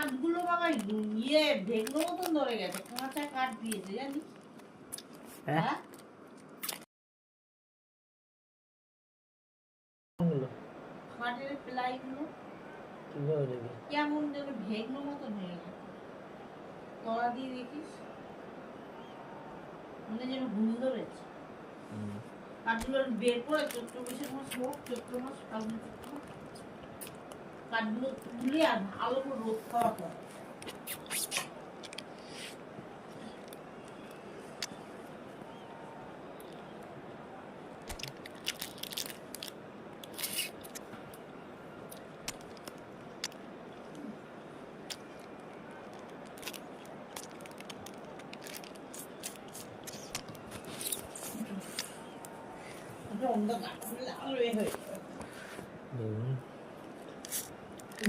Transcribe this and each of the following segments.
কাঠগুলো বাবা ভেঙো মতন ধরে গেছে, কাঁচা কাঠ দিয়েছে জানিস? হ্যাঁ কাঠের প্লাইগুলো কেমন যেন ভেঙো মতন হয়ে গেছে, তলা দিয়ে দেখিস মনে যেন ঘুম ধরেছে। কাঠগুলো বের করে চৈত্র বৈশাখ মাস হোক, চৈত্র মাস ফাল্গুন চৈত্র মাস কাঠগুলো তুলে আর ভালো করে রোদ খাওয়া পড়ে।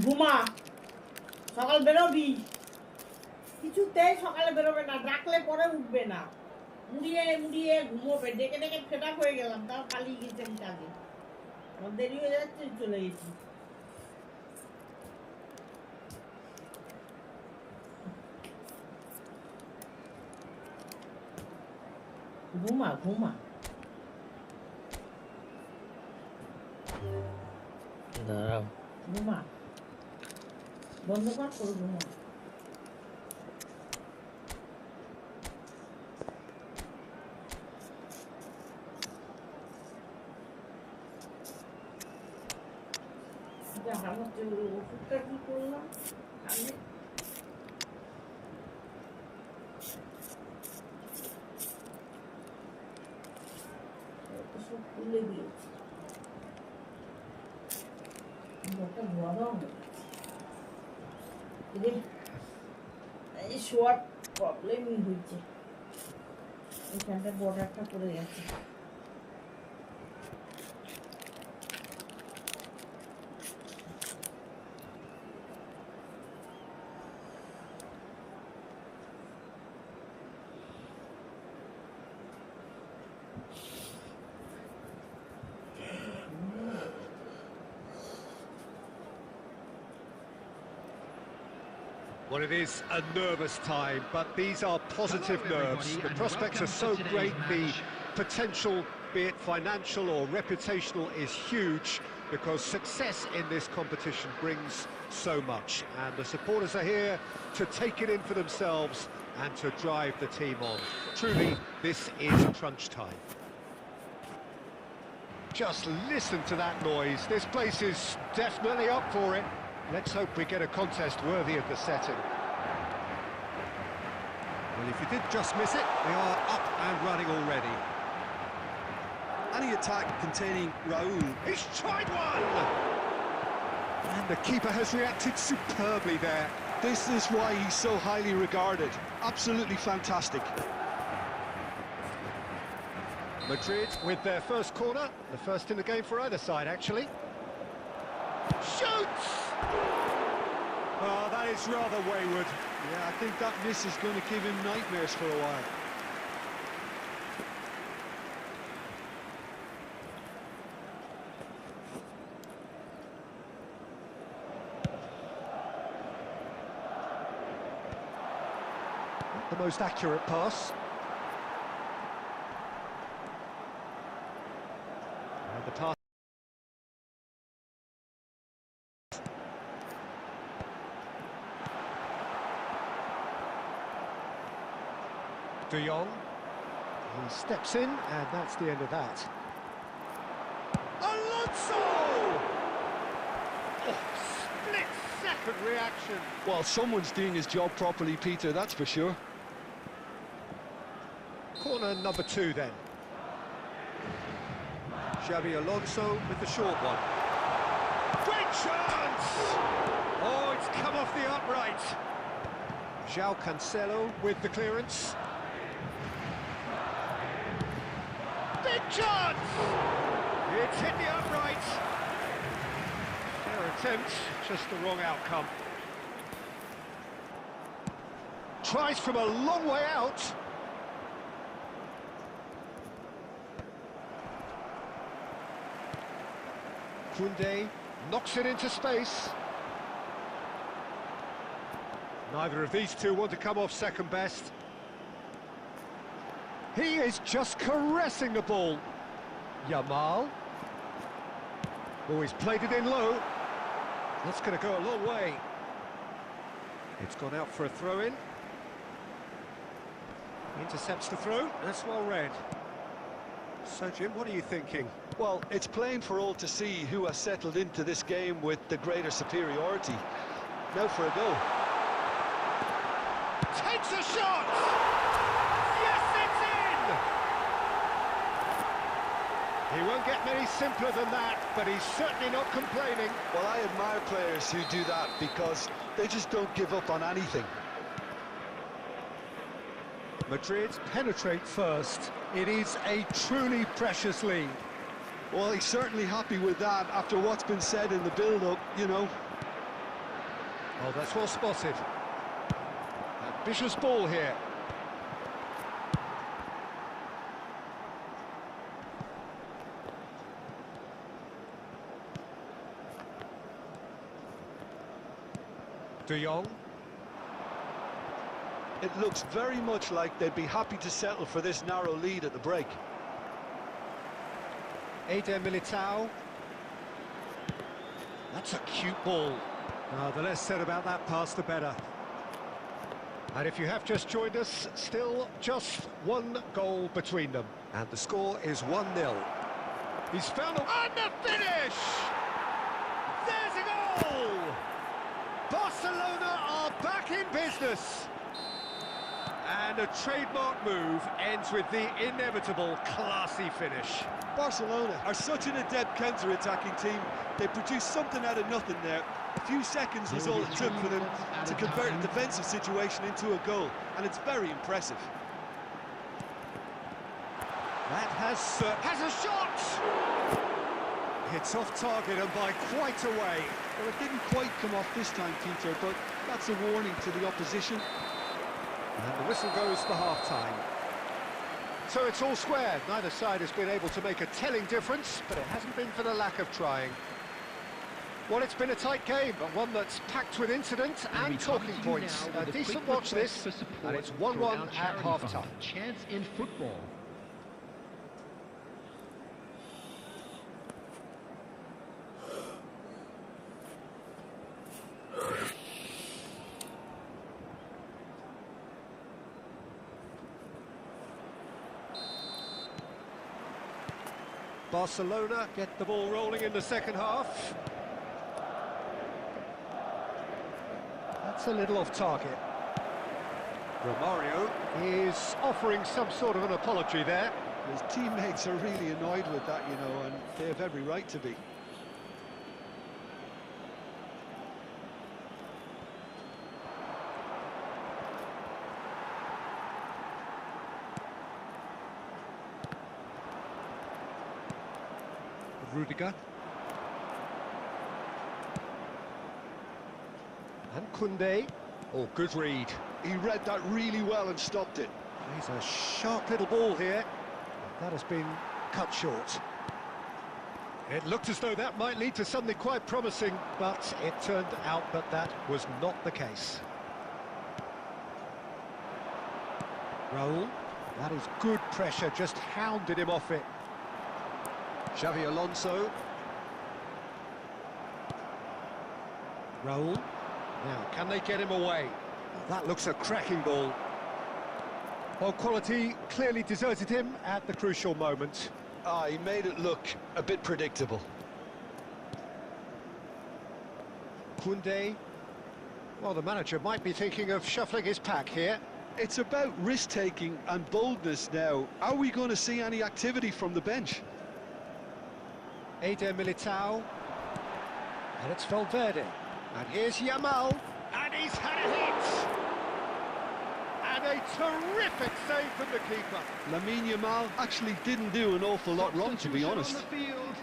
ঘুমা, সকাল বেরোবি, কিছুতেই সকালে বেরোবে না, ডাকলে পরে উঠবে না, মুড়িয়ে মুড়িয়ে ঘুমোবে। ডেকে ডেকে ফেটা হয়ে গেলাম, তাও পালিয়ে গেছে আমি কাজে, আমার দেরি হয়ে যাচ্ছে, চলে গেছি। ঘুমা ঘুমা, দাঁড়াও ঘুমা, বন্ধ কর, করে ঘুমা। ওষুধটা কি করলাম আমি, সব তুলে দিয়েছি, শোয়ার প্রবলেমই হয়েছে, এখানটা বর্ডারটা পড়ে গেছে। Well, it is a nervous time, but these are positive nerves. The prospects are so great, the potential, be it financial or reputational, is huge because success in this competition brings so much. And the supporters are here to take it in for themselves and to drive the team on. Truly, this is crunch time. Just listen to that noise. This place is definitely up for it. Let's hope we get a contest worthy of the setting. Well, if you did just miss it, they are up and running already. Any attack containing Raul. He's tried one! And the keeper has reacted superbly there. This is why he's so highly regarded. Absolutely fantastic. Madrid with their first corner, the first in the game for either side, actually. Shoots! Oh, that is rather wayward. Yeah, I think that miss is going to give him nightmares for a while. Not the most accurate pass. And the pass. De Jong, he steps in, and that's the end of that. Alonso! Oh, split-second reaction. Well, someone's doing his job properly, Peter, that's for sure. Corner number 2 then. Xabi Alonso with the short one. Great chance! Oh, it's come off the upright. João Cancelo with the clearance. Big chance! It's hit the upright. Fair attempt, just the wrong outcome. Tries from a long way out. Koundé knocks it into space. Neither of these two want to come off second best. He is just caressing the ball. Yamal. Oh, he's played it in low. That's going to go a long way. It's gone out for a throw-in. Intercepts the throw. That's well read. So, Jim, what are you thinking? Well, it's plain for all to see who has settled into this game with the greater superiority. Now for a goal. Takes a shot! Yes, it's in! He won't get many simpler than that, but he's certainly not complaining. Well, I admire players who do that because they just don't give up on anything. Madrid penetrate first. It is a truly precious lead. Well, he's certainly happy with that after what's been said in the build-up, you know. Oh, that's well spotted. Ambitious ball here. De Jong. It looks very much like they'd be happy to settle for this narrow lead at the break. Eder Militao. That's a cute ball. The less said about that pass, the better. And if you have just joined us, still just one goal between them. And the score is 1-0. He's found and the finish! There's a goal! Barcelona are back in business. And a trademark move ends with the inevitable classy finish. Barcelona are such an adept counter-attacking team. They produced something out of nothing there. A few seconds was all it took for them to convert a defensive situation into a goal, and it's very impressive. That has a shot! Hits off target and by quite a way. Well, it didn't quite come off this time, Peter, but that's a warning to the opposition. And the whistle goes for half-time. So it's all square. Neither side has been able to make a telling difference, but it hasn't been for the lack of trying. Well, it's been a tight game, but one that's packed with incident and talking points. A decent watch this, and it's 1-1 at half-time. Chance in football. Barcelona get the ball rolling in the second half. That's a little off target. Romario is offering some sort of an apology there. His teammates are really annoyed with that, you know, and they have every right to be. Rudiger. And Koundé. Oh, good read. He read that really well and stopped it. He's a sharp little ball here. That has been cut short. It looked as though that might lead to something quite promising, but it turned out that that was not the case. Raul. That is good pressure, just hounded him off it. Xavi Alonso. Raul. Now, can they get him away? That looks a cracking ball. Well, quality clearly deserted him at the crucial moment. He made it look a bit predictable. Koundé. Well, the manager might be thinking of shuffling his pack here. It's about risk-taking and boldness now. Are we going to see any activity from the bench? Eder Militao. And it's Valverde. And here's Yamal. And he's had a hit! And a terrific save from the keeper. Lamine Yamal actually didn't do an awful lot wrong, to be honest. On the field,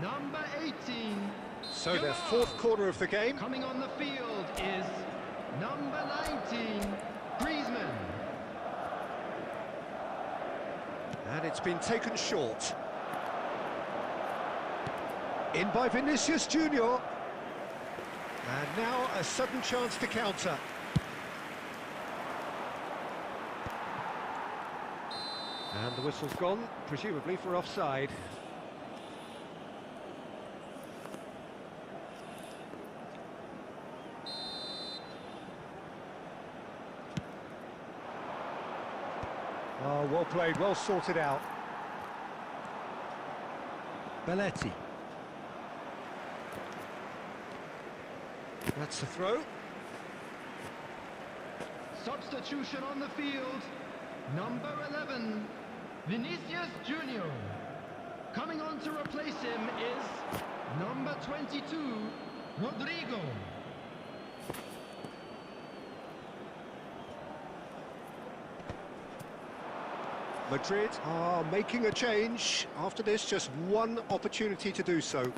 number 18. So the fourth quarter of the game. Coming on the field is number 19, Griezmann. And it's been taken short. In by Vinicius Junior. And now a sudden chance to counter. And the whistle's gone, presumably for offside. Oh, well played, well sorted out. Belletti. That's the throw. Substitution on the field. Number 11, Vinicius Junior. Coming on to replace him is number 22, Rodrigo. Madrid are making a change. After this, just one opportunity to do so.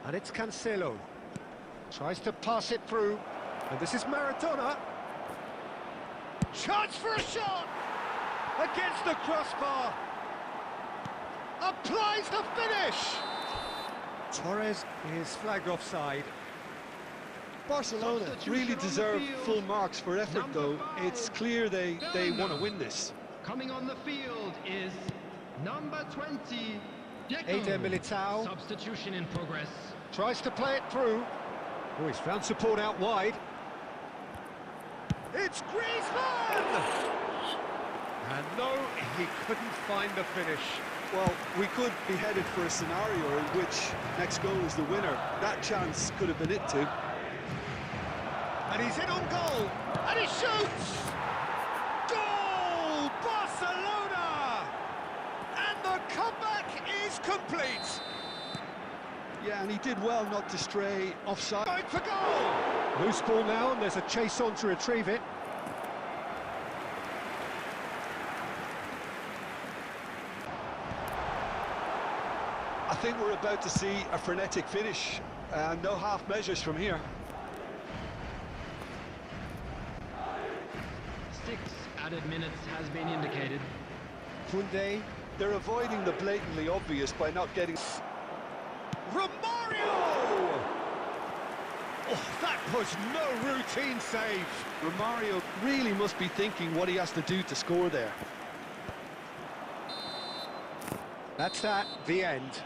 And it's Cancelo. Tries to pass it through. And this is Maradona. Chance for a shot! Against the crossbar. Applies the finish! Torres is flagged offside. Barcelona really deserve full marks for effort, though. It's clear they want to win this. Coming on the field is number 20, Eder Militao. Substitution in progress. Tries to play it through. Oh, he's found support out wide. It's Griezmann! And no, he couldn't find the finish. Well, we could be headed for a scenario in which next goal is the winner. That chance could have been it too. And he's in on goal, and he shoots! Goal! Barcelona! And the comeback is complete! Yeah, and he did well not to stray offside. Going for goal! Loose ball now, and there's a chase on to retrieve it. I think we're about to see a frenetic finish, and no half measures from here. 6 added minutes has been indicated. Koundé. They're avoiding the blatantly obvious by not getting... Romario! Oh, that was no routine save. Romario really must be thinking what he has to do to score there. That's that, the end.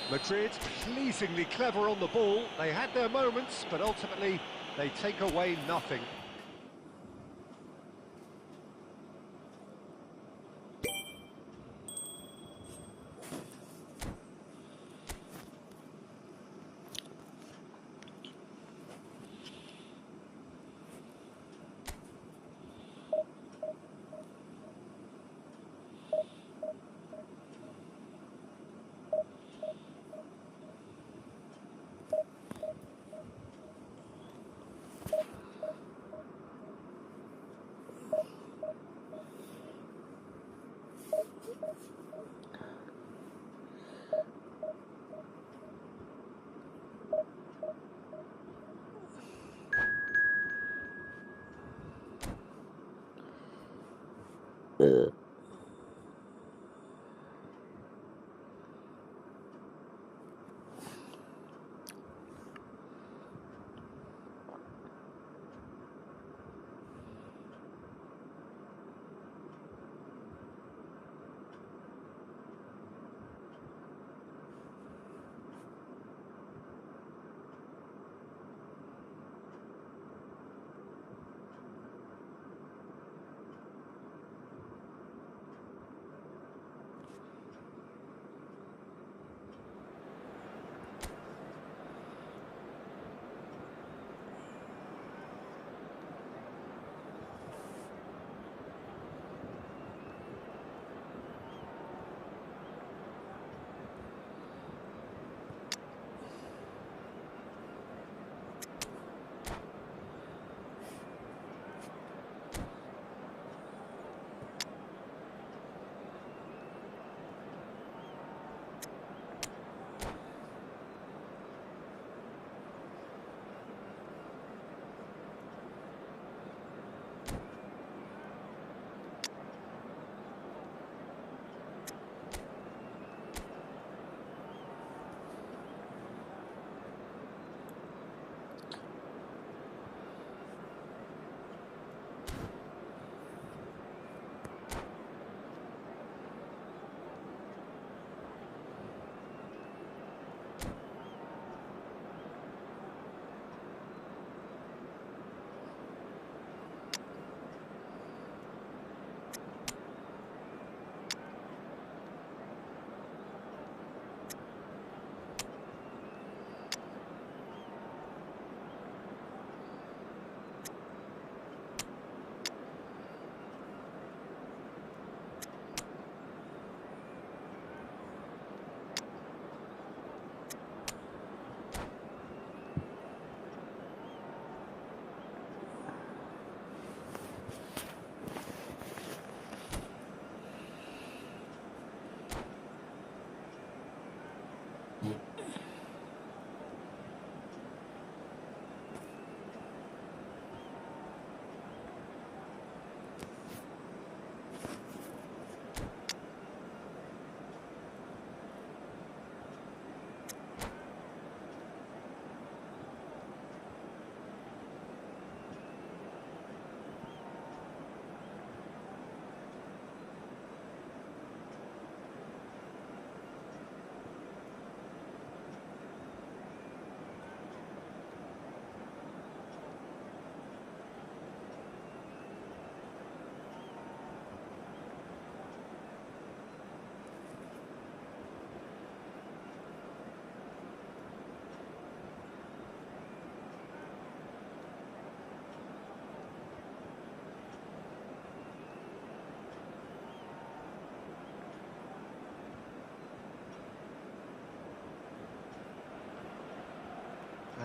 Madrid pleasingly clever on the ball. They had their moments, but ultimately they take away nothing.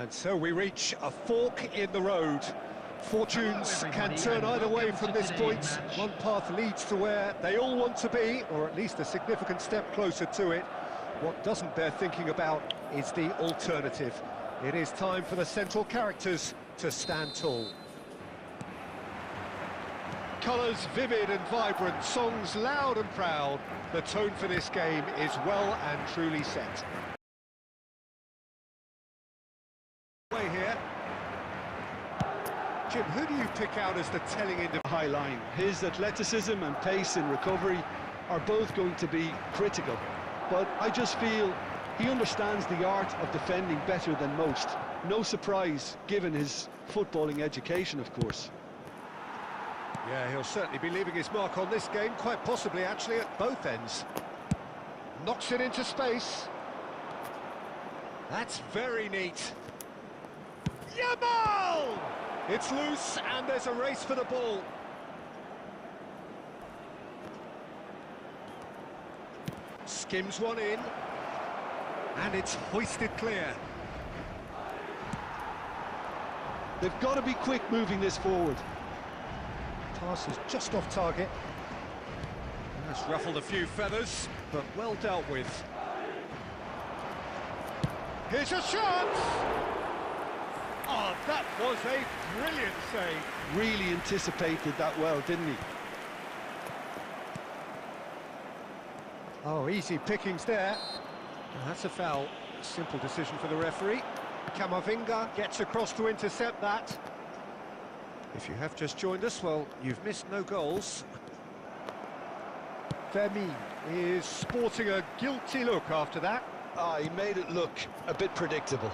And so we reach a fork in the road. Fortunes can turn either way from this point. One path leads to where they all want to be, or at least a significant step closer to it. What doesn't bear thinking about is the alternative. It is time for the central characters to stand tall. Colours vivid and vibrant, songs loud and proud. The tone for this game is well and truly set. Way here. Jim, who do you pick out as the telling individual? High line. His athleticism and pace in recovery are both going to be critical. But I just feel he understands the art of defending better than most. No surprise, given his footballing education, of course. Yeah, he'll certainly be leaving his mark on this game, quite possibly actually at both ends. Knocks it into space. That's very neat. Yamal! It's loose and there's a race for the ball. Skims one in. And it's hoisted clear. They've got to be quick moving this forward. Pass is just off target. That's ruffled a few feathers, but well dealt with. Here's a shot! Oh, that was a brilliant save. Really anticipated that well, didn't he? Oh, easy pickings there. That's a foul. Simple decision for the referee. Camavinga gets across to intercept that. If you have just joined us, well, you've missed no goals. Fermin is sporting a guilty look after that. Ah, he made it look a bit predictable.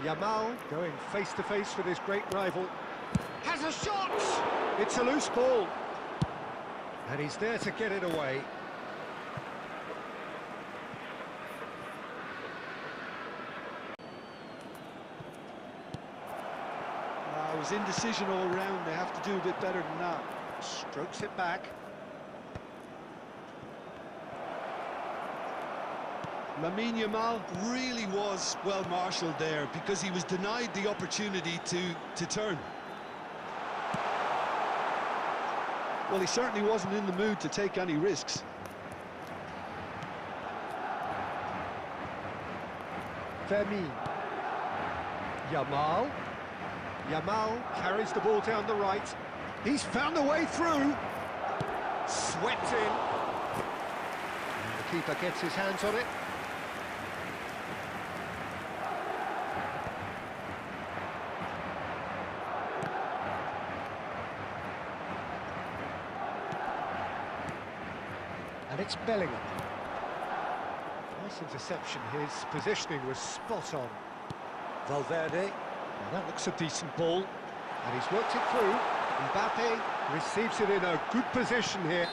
Yamal going face-to-face with his great rival. Has a shot! It's a loose ball. And he's there to get it away. It was indecision all round. They have to do a bit better than that. Strokes it back. Lamine Yamal really was well marshalled there because he was denied the opportunity to turn. Well, he certainly wasn't in the mood to take any risks. Fermin. Yamal carries the ball down the right. He's found a way through. Swept in. And the keeper gets his hands on it. And it's Bellingham. Nice interception. His positioning was spot on. Valverde. Well, that looks a decent ball. And he's worked it through. Mbappe receives it in a good position here.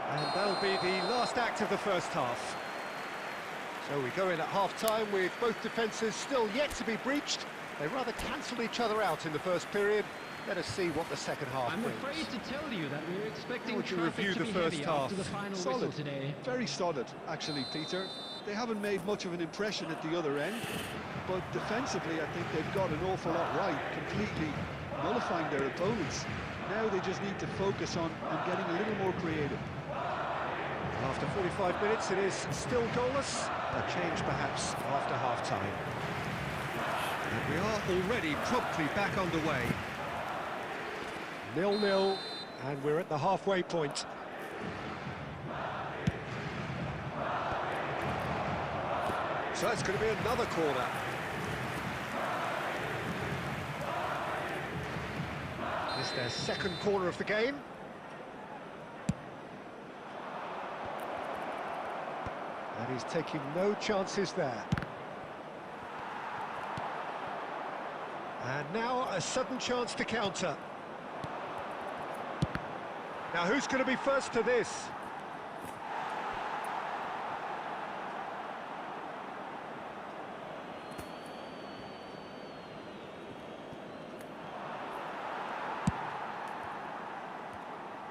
And that'll be the last act of the first half. So we go in at half-time with both defences still yet to be breached. They rather cancelled each other out in the first period. Let us see what the second half brings. I'm afraid to tell you that we're expecting How would you traffic review to the be first heavy half? after the final Solid. whistle today. Very solid, actually, Peter. They haven't made much of an impression at the other end, but defensively, I think they've got an awful lot right, completely nullifying their opponents. Now they just need to focus on getting a little more creative. After 45 minutes, it is still goalless. A change, perhaps, after half-time. And we are already promptly back underway. 0-0, and we're at the halfway point. So it's going to be another corner. It's their second corner of the game. And he's taking no chances there. And now a sudden chance to counter. Now who's going to be first to this?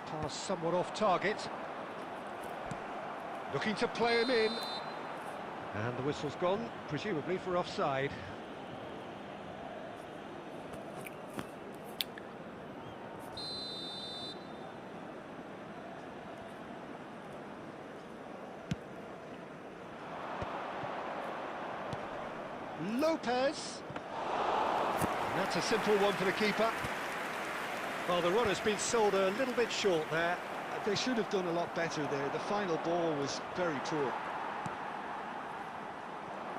Pass somewhat off target. Looking to play him in. And the whistle's gone, presumably for offside. Lopez. And that's a simple one for the keeper. Well, the run has been sold a little bit short there. They should have done a lot better there. The final ball was very poor.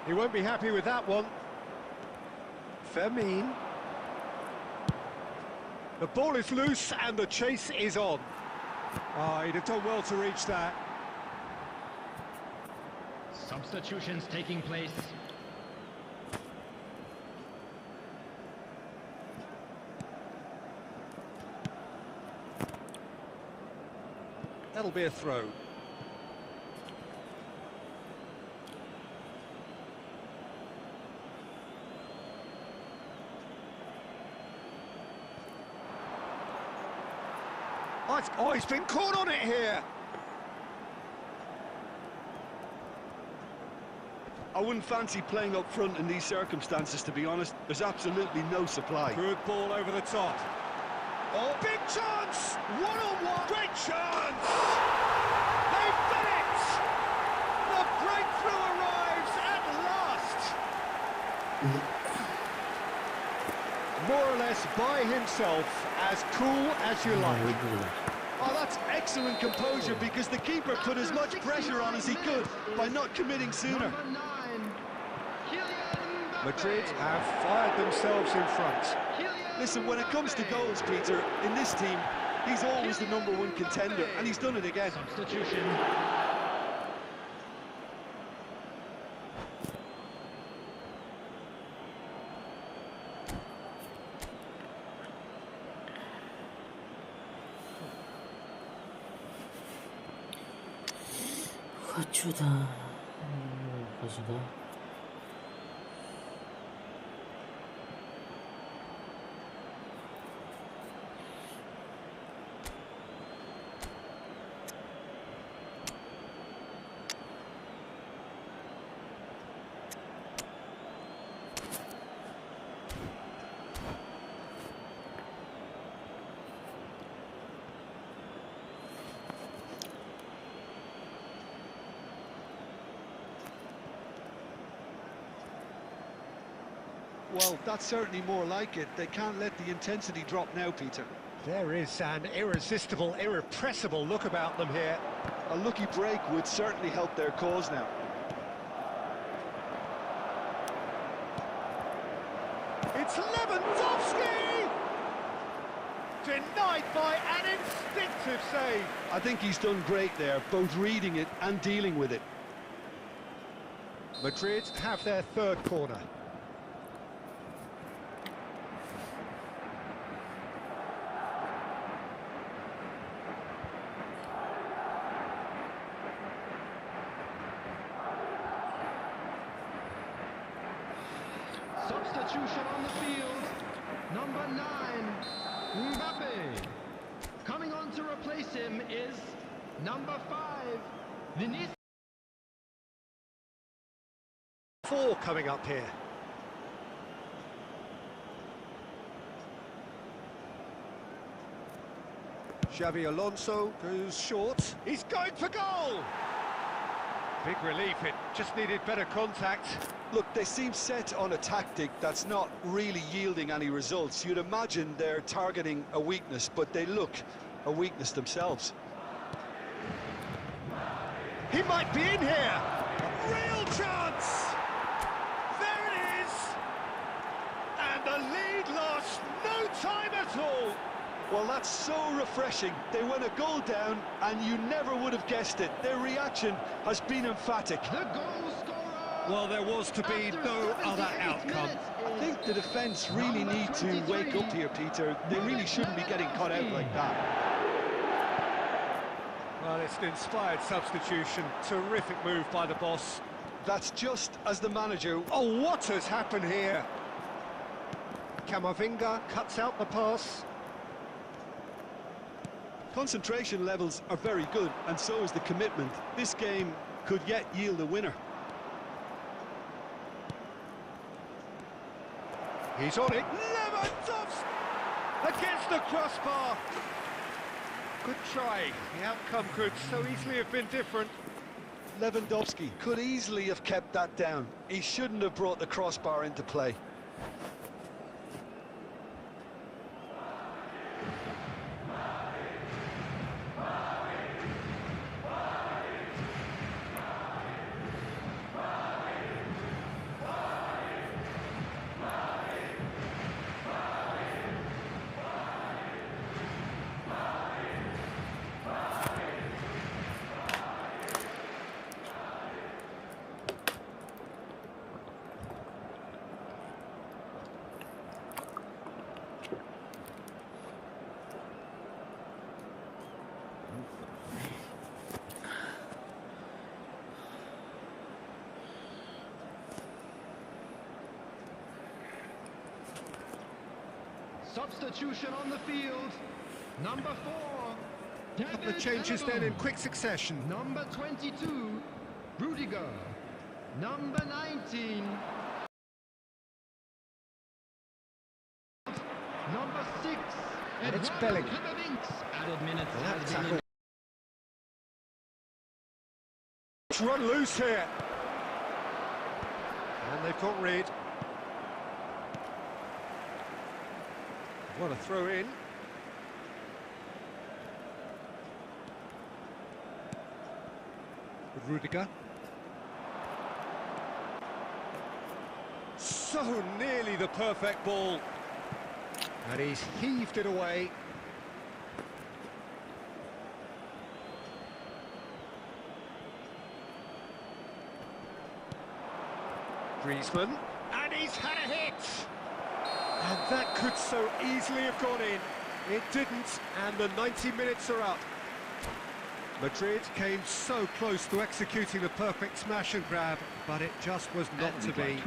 He won't be happy with that one. Fermin. The ball is loose and the chase is on. Oh, he'd have done well to reach that. Substitutions taking place. That'll be a throw. Oh, he's been caught on it here. I wouldn't fancy playing up front in these circumstances, to be honest. There's absolutely no supply. Good ball over the top. Oh, big chance! One-on-one! Great chance! They've done it! The breakthrough arrives at last! More or less by himself, as cool as you like. Oh, that's excellent composure, because the keeper put as much pressure on as he could by not committing sooner. Number 9, Kylian Mbappe. Madrid have fired themselves in front. Listen, when it comes to goals, Peter, in this team, he's always the #1 contender, and he's done it again. Substitution. 가추다. 가추다. Well, that's certainly more like it. They can't let the intensity drop now, Peter. There is an irresistible, irrepressible look about them here. A lucky break would certainly help their cause now. It's Lewandowski! Denied by an instinctive save. I think he's done great there, both reading it and dealing with it. Madrid have their third corner. Substitution on the field. Number 9, Mbappe. Coming on to replace him is number 5, Vinicius. 4 coming up here. Xabi Alonso goes short. He's going for goal! Big relief, it just needed better contact. Look, they seem set on a tactic that's not really yielding any results. You'd imagine they're targeting a weakness, but they look a weakness themselves. He might be in here! A real chance! There it is! And the lead lost no time at all! Well, that's so refreshing. They went a goal down, and you never would have guessed it. Their reaction has been emphatic. The goal scorer. Well, there was to be no other outcome. I think the defence really need to wake up here, Peter. They really shouldn't be getting caught out like that. Well, it's an inspired substitution. Terrific move by the boss. That's just as the manager... Oh, what has happened here? Camavinga cuts out the pass. Concentration levels are very good, and so is the commitment. This game could yet yield a winner. He's on it. Lewandowski against the crossbar. Good try. The outcome could so easily have been different. Lewandowski could easily have kept that down. He shouldn't have brought the crossbar into play. Substitution on the field. Number 4. A couple of changes then in quick succession. Number 22, Rudiger. Number 19. Number 6. And it's Eduardo Bellingham. Camavinga. Added minutes Well, that has been tackle. It's run loose here. And they've got rid. What a throw in. With Rudiger. So nearly the perfect ball. And he's heaved it away. Griezmann. And he's had a hit. And that could so easily have gone in. It didn't, and the 90 minutes are up. Madrid came so close to executing the perfect smash and grab, but it just was not to be.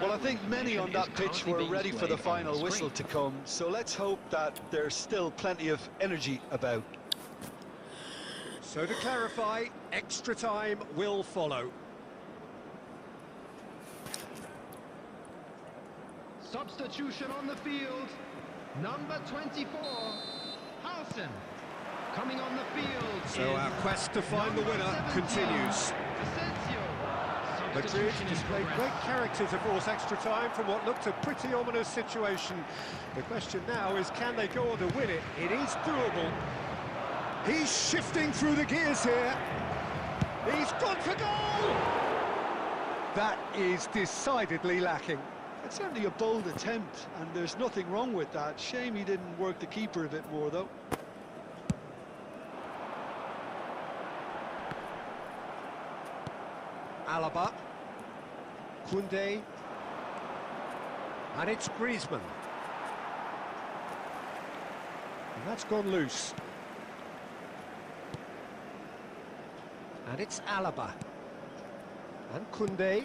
Well, I think many on that pitch were ready for the final whistle to come, so let's hope that there's still plenty of energy about. So to clarify, extra time will follow. Substitution on the field. Number 24, Howson. Coming on the field. So our quest to find the winner continues. Madrid displayed great character to force extra time from what looked a pretty ominous situation. The question now is, can they go on to win it? It is doable. He's shifting through the gears here. He's gone for goal! That is decidedly lacking. It's certainly a bold attempt, and there's nothing wrong with that. Shame he didn't work the keeper a bit more, though. Alaba. Koundé. And it's Griezmann. And that's gone loose. And it's Alaba. And Koundé.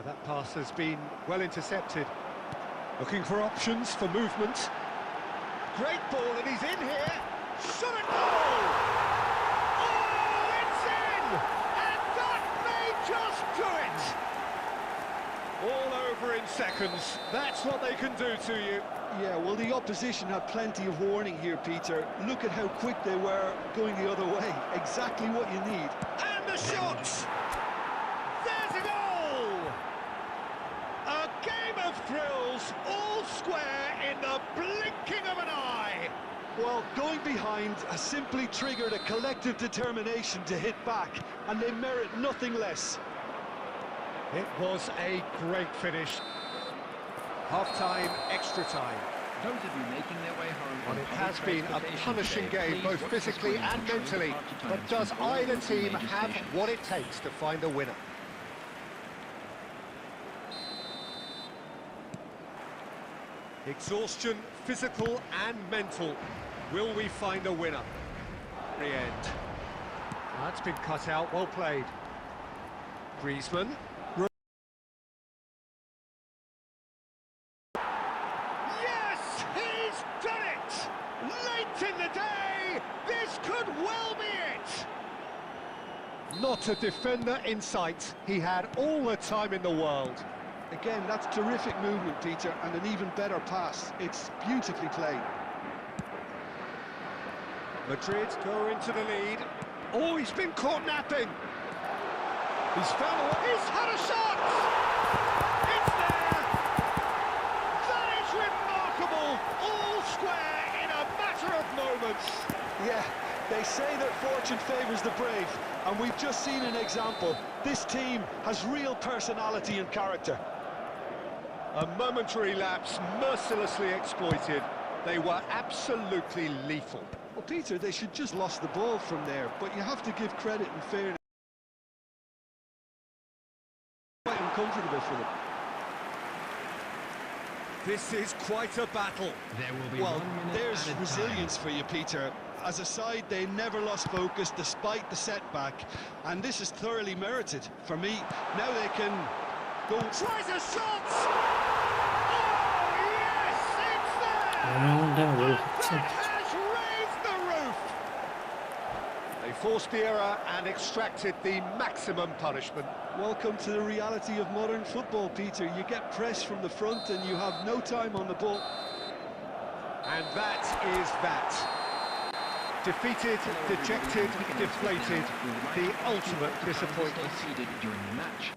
That pass has been well intercepted. Looking for options for movement. Great ball, and he's in here. Shot at goal! Oh, it's in! And that may just do it! All over in seconds. That's what they can do to you. Yeah, well, the opposition had plenty of warning here, Peter. Look at how quick they were going the other way. Exactly what you need. And the shot! There's a goal! A game of thrills, all square in the blinking of an eye. Well, going behind has simply triggered a collective determination to hit back, and they merit nothing less. It was a great finish. Half-time, extra time. Those of you making their way home And on it has public been a transportation punishing today, game, please both watch the physically screen and during mentally. departure But times does for all either major team have stations. what it takes to find a winner? Exhaustion, physical and mental. Will we find a winner? The end. That's been cut out, well played. Griezmann. Yes, he's done it! not a defender in sight. He had all the time in the world. Again, that's terrific movement, Peter, and an even better pass. It's beautifully played. Madrid go into the lead. Oh, he's been caught napping. He's found a way. He's had a shot! It's there! That is remarkable! All square in a matter of moments. Yeah, they say that fortune favours the brave, and we've just seen an example. This team has real personality and character. A momentary lapse, mercilessly exploited. They were absolutely lethal. Well, Peter, they should just lost the ball from there, but you have to give credit and fairness. Quite uncomfortable for them. This is quite a battle. There will be Well, 1 minute there's added resilience time. for you, Peter. As a side, they never lost focus despite the setback, and this is thoroughly merited. For me, now they can go... Tries a shot! Oh, yes, it's there! 내가 뭘 That has raised the roof! They forced the error and extracted the maximum punishment. Welcome to the reality of modern football, Peter. You get pressed from the front and you have no time on the ball. And that is that. Defeated, dejected, deflated, the ultimate disappointment. During the match.